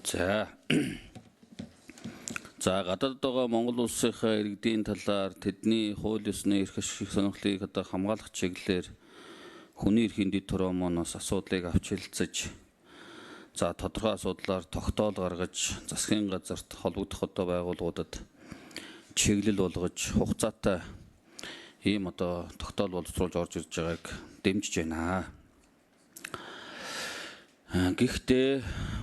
За. За гадаадд байгаа Монгол улсынхаа иргэдийн талаар тэдний хууль ёсны эрх ашиг сонирхлыг одоо хамгаалах чиглэлээр хүний эрхийн дэд тормооноос асуудлыг авч хэлцэж за тодорхой асуудлаар тогтоол гаргаж засгийн газарт холбогдох одоо байгууллагуудад чиглэл болгож хугацаатай ийм одоо тогтоол боловсруулж орж ирж байгааг дэмжиж байна. Гэхдээ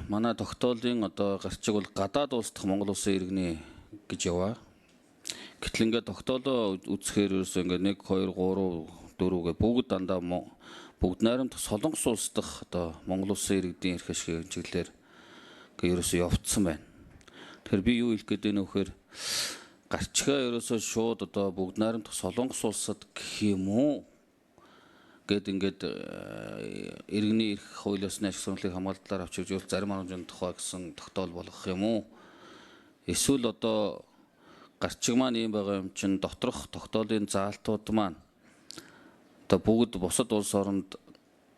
манай тогтоолын одоо гарчиг бол гадаад улс дахь Монгол улсын иргэний гэж яваа. Гэтэл ингээд тогтоолоо үзэхээр ерөөсөө ингээд 1 2 3 4 гэ бүгд дандаа бүгд найрамдах Солонгос улс дахь одоо Монгол улсын иргэдийн эрх ашигын чиглэлээр ингээд ерөөсөө явцсан байна. Тэгэхээр би юу хэлэх гээд байна вэ гэхээр гарчгаа ерөөсөө шууд одоо бүгд найрамдах Солонгос улсад гэх юм уу гэд ингээд иргэний эрх хууль ёсны ашиг сонирхлыг хамгаалалаар авч явж зарим аргамжийн тухай гэсэн тогтоол болгох юм уу? Эсвэл одоо гарчиг маань ийм байгаа юм чинь доторх тогтоолын заалтууд маань одоо бүгд бусад улс оронд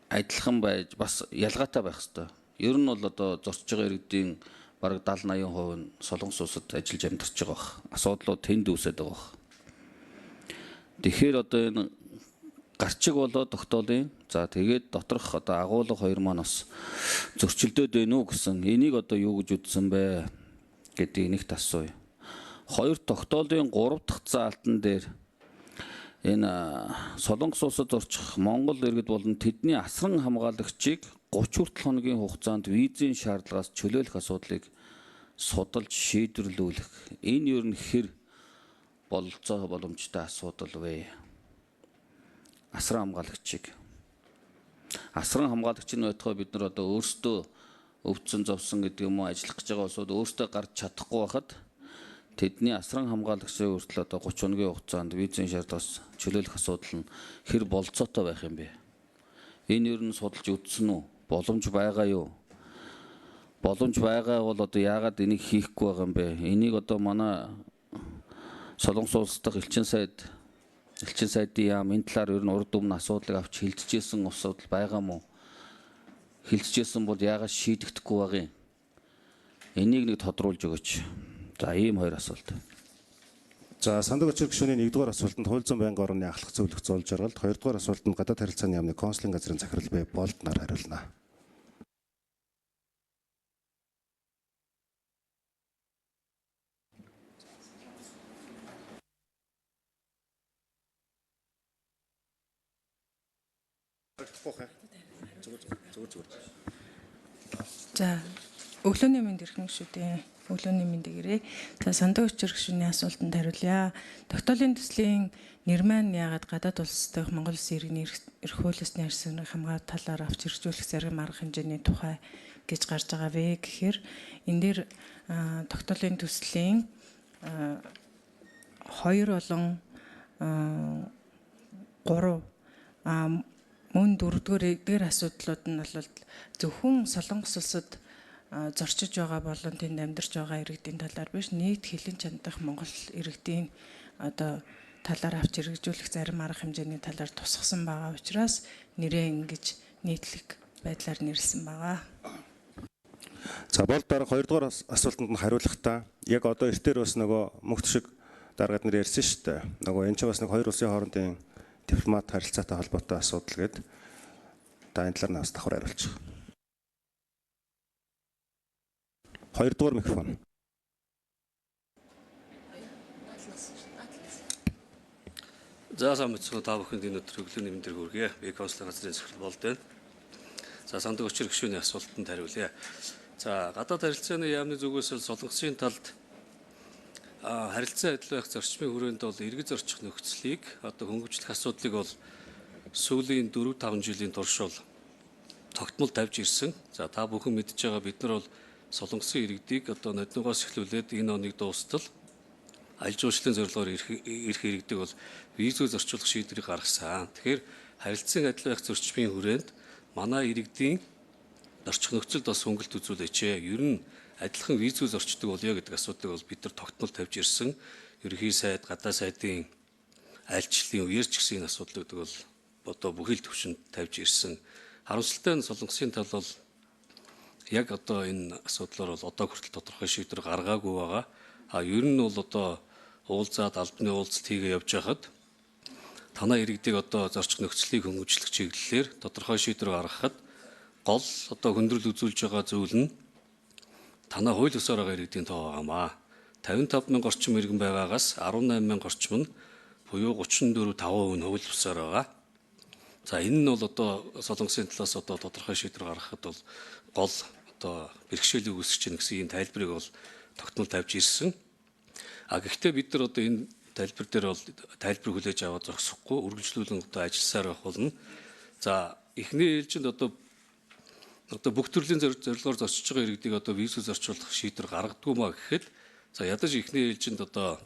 адилхан байж бас ялгаатай байх ёстой. Ер нь бол одоо зорчж байгаа иргэдийн бараг 70-80% нь Солонгос улсад ажиллаж амьдарч байгаа бах. Асуудлууд тэнд үүсээд байгаа бах. Тэгэхээр одоо энэ гарчиг болоод тогтоолын за тэгээд доторх одоо агуулга хоёр маань бас зөрчилдөд байна уу гэсэн энийг одоо юу гэж үзсэн бэ гэдгийг нэгт асууя. Хоёр тогтоолын 3 дахь заалтан дээр энэ Солонгос улсад орчих Монгол иргэд болон тэдний асран хамгаалагчийг 30 хүртэл хоногийн хугацаанд визийн шаардлагаас чөлөөлөх асуудлыг судалж шийдвэрлүүлэх. Энэ ер нь хэр бололцоо боломжтой асуудал вэ? Асран хамгаалагчийг. Асран хамгаалагч нь байтугай бид нар одоо өөрсдөө өвдсөн зовсон гэдэг юм уу ажиллах гэж байгаа улсууд өөрсдөө гарч чадахгүй байхад тэдний асран хамгаалагчийн хүртэл одоо 30 хоногийн хугацаанд визийн шаардлагаас чөлөөлөх асуудал нь хэр бололцоотой байх юм бэ? Энэ ер нь судалж үзсэн үү? Боломж байгаа юу? Боломж байгаа бол одоо яагаад энийг хийхгүй байгаа юм бэ? Энийг одоо манай Солонгос улс дахь элчин сайдын яам энэ талаар ер нь урд өмнө асуудлыг авч хилцэжсэн асуудал байгаа мó? Хилцэжсэн бол яагаад шийдэгдэхгүй байгаа юм? Энийг нэг тодруулж өгөөч. За ийм хоёр асуулт. За сандаг очир гишүүний 1-р асуултанд хууль зүйн байнгын орны ахлах зөвлөх зөөл жаргалд 2-р асуултанд гадаад харилцааны яамны консулын газрын захирал бай Болднаар хариулна. За өглөөний мэнд ирэх шүү дээ. Өглөөний мэнд гэрээ. За сандаг очир гишүүний асуултанд хариулъя. Тогтоолын төслийн нэр маань яагаад гадаад улс дахь Монгол улсын иргэний эрх хууль ёсны ашиг сонирхлыг хамгаалах талаар авч хэрэгжүүлэх зарим арга хэмжээний тухай гэж гарч байгаа вэ гэхээр энэ дээр тогтоолын төслийн 2 болон 3 мөн 4-р эдгээр асуудлууд нь бол зөвхөн Солонгос улсад зорчиж байгаа болон тэнд амьдарч байгаа иргэдийн талаар биш нийт хилэн чандах Монгол иргэдийн одоо талаар авч хэрэгжүүлэх зарим арга хэмжээний талаар тусгасан байгаа учраас нэрээ ингэж нийтлэг байдлаар нэрлсэн байгаа. За бол дарга 2-р асуултанд нь хариулахдаа яг одоо эртээр бас нөгөө мөхт шиг даргаад нэр ярьсан шүү дээ. Нөгөө энэ ч бас нэг хоёр улсын хоорондын дипломат харилцаатай холбоотой асуудал гээд та энэ талаар нас давхар хариулчих. 2-р микрофон. За сайн мэцгөө та бүхэнд энэ өдөр өглөөний мэндийг хүргэе. Би консулын газрын захирал Болд байна. За сандаг очир гишүүний асуултанд хариулъя. За гадаад харилцааны яамны зүгээс Солонгосын талд харилцаа адил байх зарчмын хүрээнд бол эргэж зорчих нөхцөлийг одоо хөнгөвчлөх асуудлыг бол сүүлийн 4-5 жилийн турш бол тогтмол тавьж ирсэн. За та бүхэн мэдж байгаа бид нар бол Солонгосын иргэдийг одоо нодногоос эхлүүлээд энэ оныг дуустал аль жуулчлалын зорилгоор ирэх иргэдэг бол визөө зорчуулах шийдвэрийг гаргасан. Тэгэхээр харилцан адил байх зарчмын хүрээнд манай иргэдийн зорчих нөхцөлд бас хөнгөлт үзүүлээч. Ер нь адилхан визүү зорчдог болё гэдэг асуудлыг бол бид нар тогтмол тавьж ирсэн. Ерөнхий сайд, гадаа сайдын айлчлалын үеэр ч гэсэн энэ асуудал гэдэг бол одоо бүхэл төвшөнд тавьж ирсэн. Харамсалтай нь Солонгосын тал бол яг одоо энэ асуудлаар бол одоо хүртэл тодорхой шийдвэр гаргаагүй байгаа. Ер нь бол одоо уулзаад албаны уулзалт хийгээ явж байхад танай иргэдийг одоо зорчих нөхцөлийг хөнгөвчлөх чиглэлээр тодорхой шийдвэр гаргахад гол одоо хөндрөл үзүүлж байгаа зүйл нь танай хууль ёсоор байгаа иргэдийн тоо байгаамаа. 55 мянган орчим иргэн байгаагаас 18 мянган орчим нь буюу 34.5% нь хууль ёсоор байгаа. За энэ нь бол одоо Солонгосын талаас одоо тодорхой шийдвэр гаргахад бол гол одоо бэрхшээлийг үүсгэж чинь гэсэн ийм тайлбарыг бол тогтмол тавьж ирсэн. Гэхдээ бид нар одоо энэ тайлбар дээр бол тайлбар хүлээж аваад зогсохгүй үргэлжлүүлэн одоо ажилласаар байх болно. За эхний ээлжинд одоо бүх төрлийн зорилгоор зорчиж байгаа иргэдийг одоо визээр зорчуулах шийдвэр гаргадгүй маа гэхэд за ядаж эхний ээлжинд одоо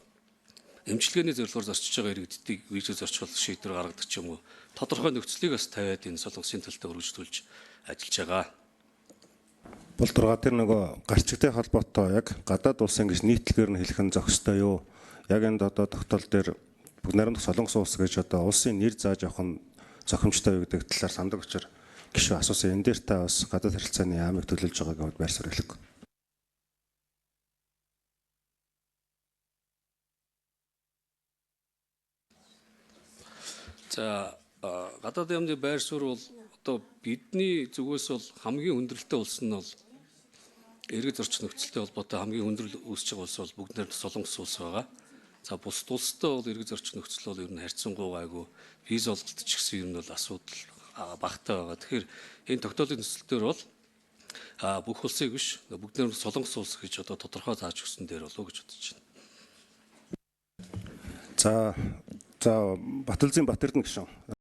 эмчилгээний зорилгоор зорчиж байгаа иргэдийг визээр зорчуулах шийдвэр гаргадаг ч юм уу тодорхой нөхцөлийг бас тавиад энэ Солонгосын талтай үргэлжлүүлж ажиллаж байгаа. Бол 6 тэр нөгөө гарчигтай холбоотой яг гадаад улсын гэж нийтлэгээр нь хэлэх нь зохистой юу? Яг энд одоо тогтоол дээр бүгд найрамдах Солонгос улс гэж одоо улсын нэр зааж авах нь зохимжтой юу гэдэг талаар сандаг учраас гишүү асуусан. Энэ дээр та бас гадаад харилцааны яамыг төлөөлж байгааг байр суурь хэлэх. За гадаад яамны байр суурь бол одоо бидний зүгээс бол хамгийн хүндрэлтэй улс нь бол эргэж зорчих нөхцөлтэй холбоотой хамгийн хүндрэл үүсэж байгаа улс бол бүгд нэр Солонгос улс байгаа. За бусад улстай бол эргэж зорчих нөхцөл бол ер нь харьцангуй гайгүй виз олголт ч гэсэн ер нь бол асуудал багтаа байгаа. Тэгэхээр энэ тогтоолын нөхцөл дээр бол бүх улсыг биш бүгд нэр Солонгос улс гэж одоо тодорхой зааж өгсөн дээр болов уу гэж бодож байна. За Батүлзийн Батэрдэн гишүүн.